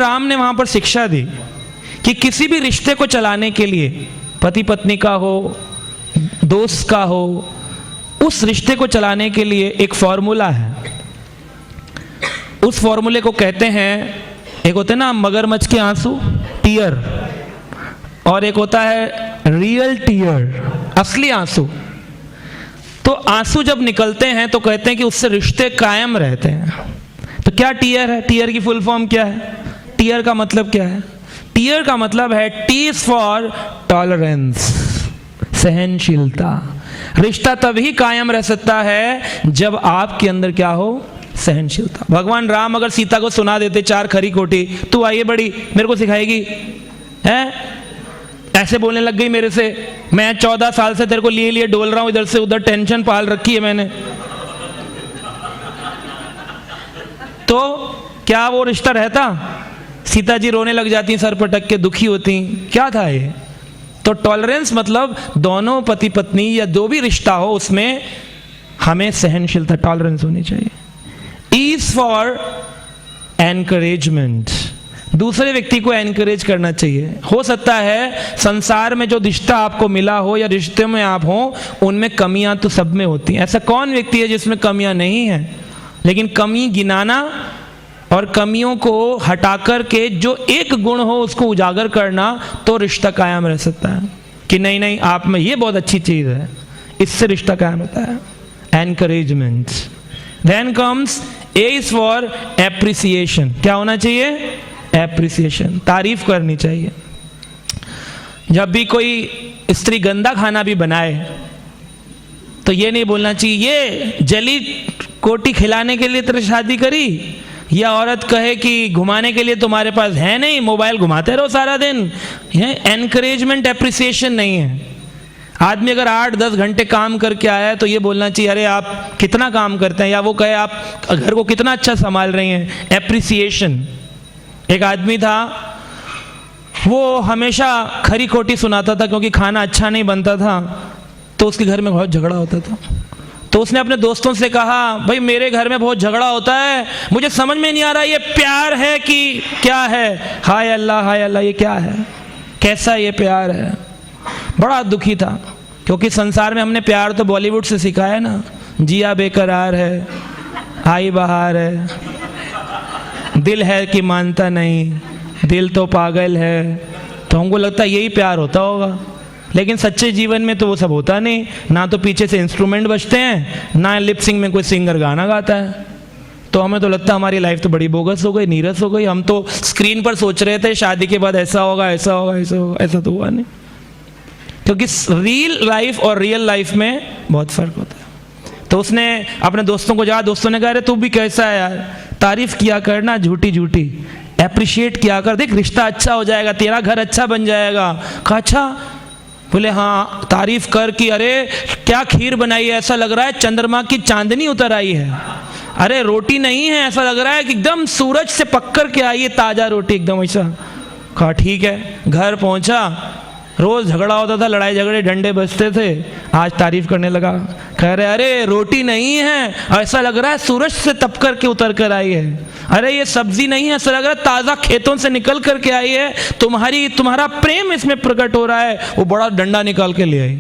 राम ने वहां पर शिक्षा दी कि किसी भी रिश्ते को चलाने के लिए, पति पत्नी का हो, दोस्त का हो, उस रिश्ते को चलाने के लिए एक फॉर्मूला है। उस फॉर्मूले को कहते हैं, एक होते हैं ना मगरमच्छ के आंसू, टीयर, और एक होता है रियल टीयर, असली आंसू। तो आंसू जब निकलते हैं तो कहते हैं कि उससे रिश्ते कायम रहते हैं। तो क्या टीयर है? टीयर की फुल फॉर्म क्या है? टीयर का मतलब क्या है? टीयर का मतलब है टी इज फॉर टॉलरेंस, सहनशीलता। रिश्ता तभी कायम रह सकता है जब आपके अंदर क्या हो? सहनशीलता। भगवान राम अगर सीता को सुना देते 4 खरी खोटी, तू आइए बड़ी मेरे को सिखाएगी, है ऐसे बोलने लग गई मेरे से, मैं 14 साल से तेरे को लिए लिए डोल रहा हूं, इधर से उधर टेंशन पाल रखी है मैंने, तो क्या वो रिश्ता रहता? सीता जी रोने लग जाती, सर पटक के दुखी होती, क्या था ये? तो टॉलरेंस मतलब दोनों पति पत्नी या जो भी रिश्ता हो उसमें हमें सहनशीलता, टॉलरेंस होनी चाहिए। ईज फॉर एनकरेजमेंट, दूसरे व्यक्ति को एनकरेज करना चाहिए। हो सकता है संसार में जो रिश्ता आपको मिला हो या रिश्ते में आप हो उनमें कमियां तो सब में होती हैं। ऐसा कौन व्यक्ति है जिसमें कमियां नहीं है? लेकिन कमी गिनाना और कमियों को हटाकर के जो एक गुण हो उसको उजागर करना, तो रिश्ता कायम रह सकता है कि नहीं नहीं आप में ये बहुत अच्छी चीज है, इससे रिश्ता कायम होता है। Encouragement. Then comes a is for appreciation. क्या होना चाहिए? एप्रिसिएशन, तारीफ करनी चाहिए। जब भी कोई स्त्री गंदा खाना भी बनाए तो ये नहीं बोलना चाहिए ये जली कोटी खिलाने के लिए तेरे शादी करी, या औरत कहे कि घुमाने के लिए तुम्हारे पास है नहीं, मोबाइल घुमाते रहो सारा दिन। ये एनकरेजमेंट, एप्रिसिएशन नहीं है। आदमी अगर 8-10 घंटे काम करके आया है तो ये बोलना चाहिए अरे आप कितना काम करते हैं, या वो कहे आप घर को कितना अच्छा संभाल रही हैं। एप्रिसिएशन। एक आदमी था, वो हमेशा खरी खोटी सुनाता था क्योंकि खाना अच्छा नहीं बनता था, तो उसके घर में बहुत झगड़ा होता था। तो उसने अपने दोस्तों से कहा भाई मेरे घर में बहुत झगड़ा होता है, मुझे समझ में नहीं आ रहा ये प्यार है कि क्या है। हाय अल्लाह ये क्या है, कैसा ये प्यार है। बड़ा दुखी था क्योंकि संसार में हमने प्यार तो बॉलीवुड से सीखा है ना, जिया बेकरार है, आई बहार है, दिल है कि मानता नहीं, दिल तो पागल है। तो हमको लगता है यही प्यार होता होगा, लेकिन सच्चे जीवन में तो वो सब होता नहीं। ना तो पीछे से इंस्ट्रूमेंट बजते हैं, ना लिपसिंग में कोई सिंगर गाना गाता है। तो हमें तो लगता है हमारी लाइफ तो बड़ी बोगस हो गई, नीरस हो गई। हम तो स्क्रीन पर सोच रहे थे शादी के बाद ऐसा होगा, ऐसा होगा, ऐसा होगा, ऐसा तो हुआ नहीं। क्योंकि रियल लाइफ और रियल लाइफ में बहुत फर्क होता है। तो उसने अपने दोस्तों को जहाँ, दोस्तों ने कहा अरे तू भी कैसा है यार, तारीफ किया करना झूठी झूठी, एप्रिशिएट किया कर, देख रिश्ता अच्छा हो जाएगा, तेरा घर अच्छा बन जाएगा। कहा अच्छा? बोले हाँ, तारीफ कर कि अरे क्या खीर बनाई है, ऐसा लग रहा है चंद्रमा की चांदनी उतर आई है। अरे रोटी नहीं है, ऐसा लग रहा है कि एकदम सूरज से पक कर के आई है ताजा रोटी, एकदम ऐसा। कहा ठीक है। घर पहुंचा, रोज झगड़ा होता था, लड़ाई झगड़े डंडे बजते थे, आज तारीफ करने लगा। कह रहे अरे रोटी नहीं है, ऐसा लग रहा है सूरज से तप कर के उतर कर आई है। अरे ये सब्जी नहीं है, ऐसा लग रहा है ताजा खेतों से निकल कर के आई है, तुम्हारा प्रेम इसमें प्रकट हो रहा है। वो बड़ा डंडा निकाल के ले आई।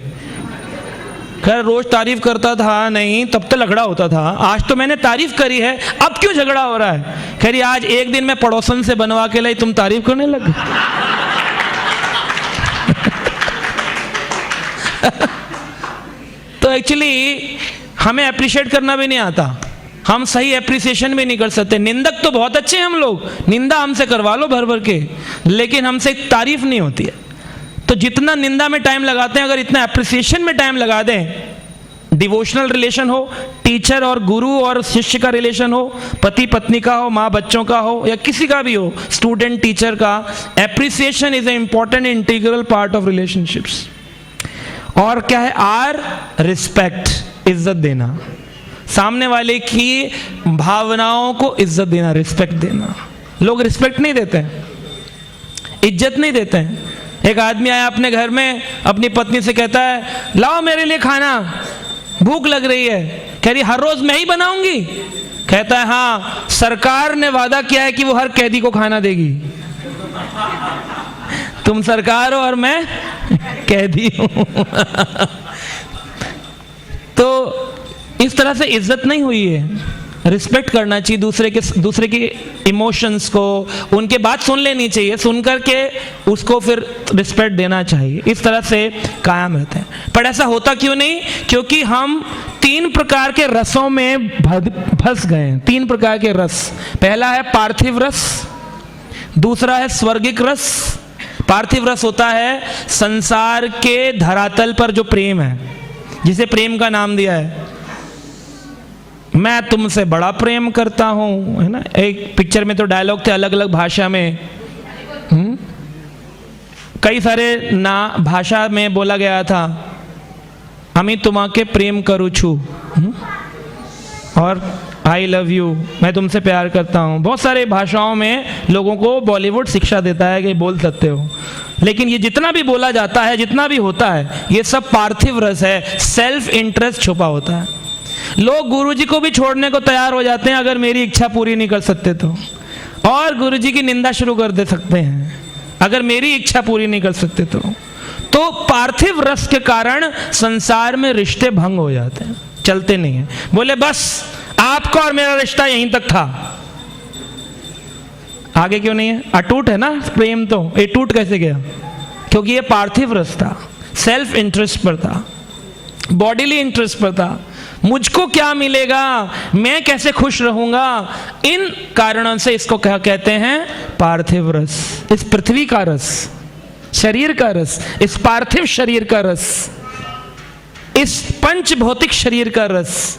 खैर रोज तारीफ करता था नहीं, तब तो झगड़ा होता था, आज तो मैंने तारीफ करी है, अब क्यों झगड़ा हो रहा है? खैर आज एक दिन मैं पड़ोसन से बनवा के लाई, तुम तारीफ करने लग गए। तो एक्चुअली हमें अप्रिशिएट करना भी नहीं आता, हम सही एप्रिसिएशन भी नहीं कर सकते। निंदक तो बहुत अच्छे हैं हम लोग, निंदा हमसे करवा लो भर भर के, लेकिन हमसे तारीफ नहीं होती है। तो जितना निंदा में टाइम लगाते हैं, अगर इतना एप्रिसिएशन में टाइम लगा दें, डिवोशनल रिलेशन हो, टीचर और गुरु और शिष्य का रिलेशन हो, पति पत्नी का हो, माँ बच्चों का हो, या किसी का भी हो, स्टूडेंट टीचर का, appreciation is a important integral part of relationships. और क्या है? आर रिस्पेक्ट, इज्जत देना, सामने वाले की भावनाओं को इज्जत देना, रिस्पेक्ट देना। लोग रिस्पेक्ट नहीं देते हैं, इज्जत नहीं देते हैं। एक आदमी आया अपने घर में, अपनी पत्नी से कहता है लाओ मेरे लिए खाना, भूख लग रही है। कह रही हर रोज मैं ही बनाऊंगी? कहता है हाँ, सरकार ने वादा किया है कि वो हर कैदी को खाना देगी। तुम सरकार हो और मैं कैदी हूं। तो इस तरह से इज्जत नहीं हुई है। रिस्पेक्ट करना चाहिए दूसरे के इमोशंस को, उनके बात सुन लेनी चाहिए, सुन करके उसको फिर रिस्पेक्ट देना चाहिए। इस तरह से कायम रहते हैं। पर ऐसा होता क्यों नहीं? क्योंकि हम 3 प्रकार के रसों में फंस गए हैं। 3 प्रकार के रस। पहला है पार्थिव रस, दूसरा है स्वर्गिक रस। पार्थिव रस होता है संसार के धरातल पर जो प्रेम है, जिसे प्रेम का नाम दिया है। मैं तुमसे बड़ा प्रेम करता हूं, है ना। एक पिक्चर में तो डायलॉग थे अलग अलग भाषा में, कई सारे ना भाषा में बोला गया था। हमें तुम्हाके प्रेम करूँ छू, और आई लव यू, मैं तुमसे प्यार करता हूँ। बहुत सारे भाषाओं में लोगों को बॉलीवुड शिक्षा देता है कि बोल सकते हो, लेकिन ये जितना भी बोला जाता है, जितना भी होता है, ये सब पार्थिव रस है। सेल्फ इंटरेस्ट छुपा होता है। लोग गुरुजी को भी छोड़ने को तैयार हो जाते हैं अगर मेरी इच्छा पूरी नहीं कर सकते तो, और गुरुजी की निंदा शुरू कर दे सकते हैं अगर मेरी इच्छा पूरी नहीं कर सकते तो पार्थिव रस के कारण संसार में रिश्ते भंग हो जाते हैं, चलते नहीं हैं। बोले बस आपका और मेरा रिश्ता यहीं तक था, आगे क्यों नहीं है? अटूट है ना प्रेम, तो ये टूट कैसे गया? क्योंकि ये पार्थिव रस था, सेल्फ इंटरेस्ट पर था, बॉडीली इंटरेस्ट पर था। मुझको क्या मिलेगा, मैं कैसे खुश रहूंगा, इन कारणों से इसको क्या कहते हैं? पार्थिव रस। इस पृथ्वी का रस, शरीर का रस, इस पार्थिव शरीर का रस, इस पंच भौतिक शरीर का रस।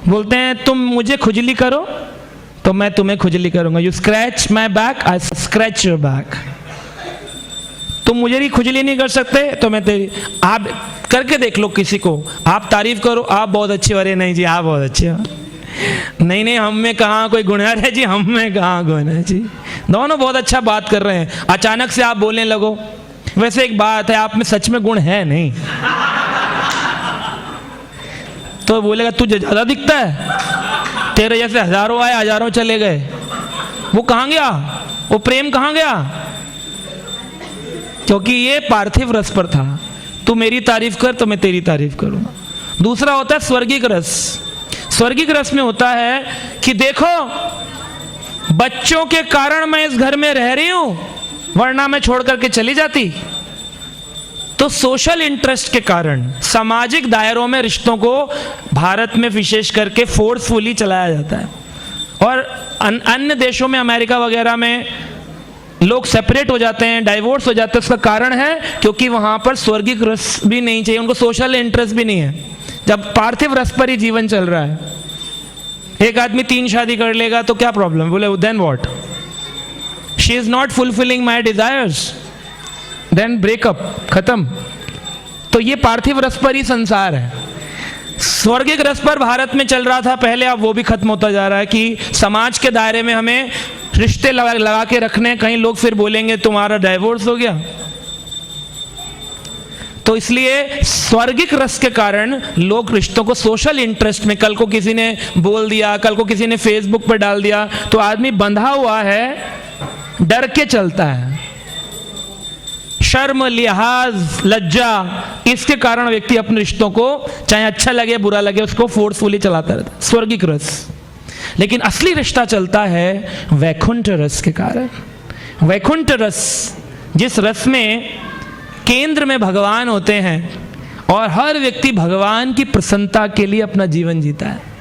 बोलते हैं तुम मुझे खुजली करो तो मैं तुम्हें खुजली करूंगा। You scratch my back, I scratch your back. तुम मुझे भी खुजली नहीं कर सकते तो मैं तेरी। आप करके देख लो किसी को, आप तारीफ करो, आप बहुत अच्छे, अरे नहीं जी आप बहुत अच्छे हो, नहीं हम में कहाँ कोई गुण है जी, हम में कहाँ गुण है जी, दोनों बहुत अच्छा बात कर रहे हैं। अचानक से आप बोलने लगो, वैसे एक बात है, आप में सच में गुण है नहीं, तो बोलेगा तुझे ज्यादा दिखता है, तेरे जैसे हजारों आए हजारों चले गए, वो कहाँ गया, वो प्रेम कहाँ गया? क्योंकि ये पार्थिव रस पर था। तू मेरी तारीफ कर तो मैं तेरी तारीफ करूंगा। दूसरा होता है स्वर्गिक रस। स्वर्गिक रस में होता है कि देखो बच्चों के कारण मैं इस घर में रह रही हूं, वरना मैं छोड़ करके चली जाती। तो सोशल इंटरेस्ट के कारण सामाजिक दायरों में रिश्तों को भारत में विशेष करके फोर्सफुली चलाया जाता है, और अन्य देशों में, अमेरिका वगैरह में लोग सेपरेट हो जाते हैं, डाइवोर्स हो जाते हैं। उसका कारण है क्योंकि वहां पर स्वर्गिक रस भी नहीं चाहिए, उनको सोशल इंटरेस्ट भी नहीं है। जब पार्थिव रस पर ही जीवन चल रहा है, एक आदमी 3 शादी कर लेगा तो क्या प्रॉब्लम? बोले then what, she is not fulfilling my desires, then breakup, खत्म। तो ये पार्थिव रस पर ही संसार है। स्वर्गिक रस पर भारत में चल रहा था पहले, अब वो भी खत्म होता जा रहा है कि समाज के दायरे में हमें रिश्ते लगा के रखने। कहीं लोग फिर बोलेंगे तुम्हारा डाइवोर्स हो गया। तो इसलिए स्वर्गिक रस के कारण लोग रिश्तों को सोशल इंटरेस्ट में, कल को किसी ने बोल दिया, कल को किसी ने फेसबुक पर डाल दिया, तो आदमी बंधा हुआ है, डर के चलता है। शर्म, लिहाज, लज्जा, इसके कारण व्यक्ति अपने रिश्तों को चाहे अच्छा लगे बुरा लगे उसको फोर्सफुली चलाता रहता है, स्वर्गिक रस। लेकिन असली रिश्ता चलता है वैकुंठ रस के कारण। वैकुंठ रस, जिस रस में केंद्र में भगवान होते हैं और हर व्यक्ति भगवान की प्रसन्नता के लिए अपना जीवन जीता है।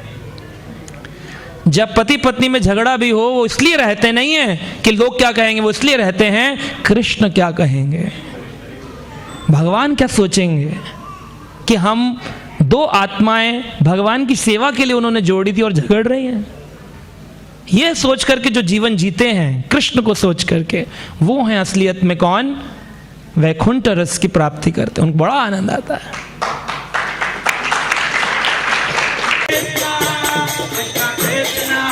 जब पति पत्नी में झगड़ा भी हो, वो इसलिए रहते नहीं है कि लोग क्या कहेंगे, वो इसलिए रहते हैं कृष्ण क्या कहेंगे, भगवान क्या सोचेंगे। कि हम 2 आत्माएं भगवान की सेवा के लिए उन्होंने जोड़ी थी और झगड़ रही हैं। ये सोच करके जो जीवन जीते हैं कृष्ण को सोच करके, वो हैं असलियत में कौन? वैकुंठ रस की प्राप्ति करते हैं, उनको बड़ा आनंद आता है। Krishna, Krishna, Krishna.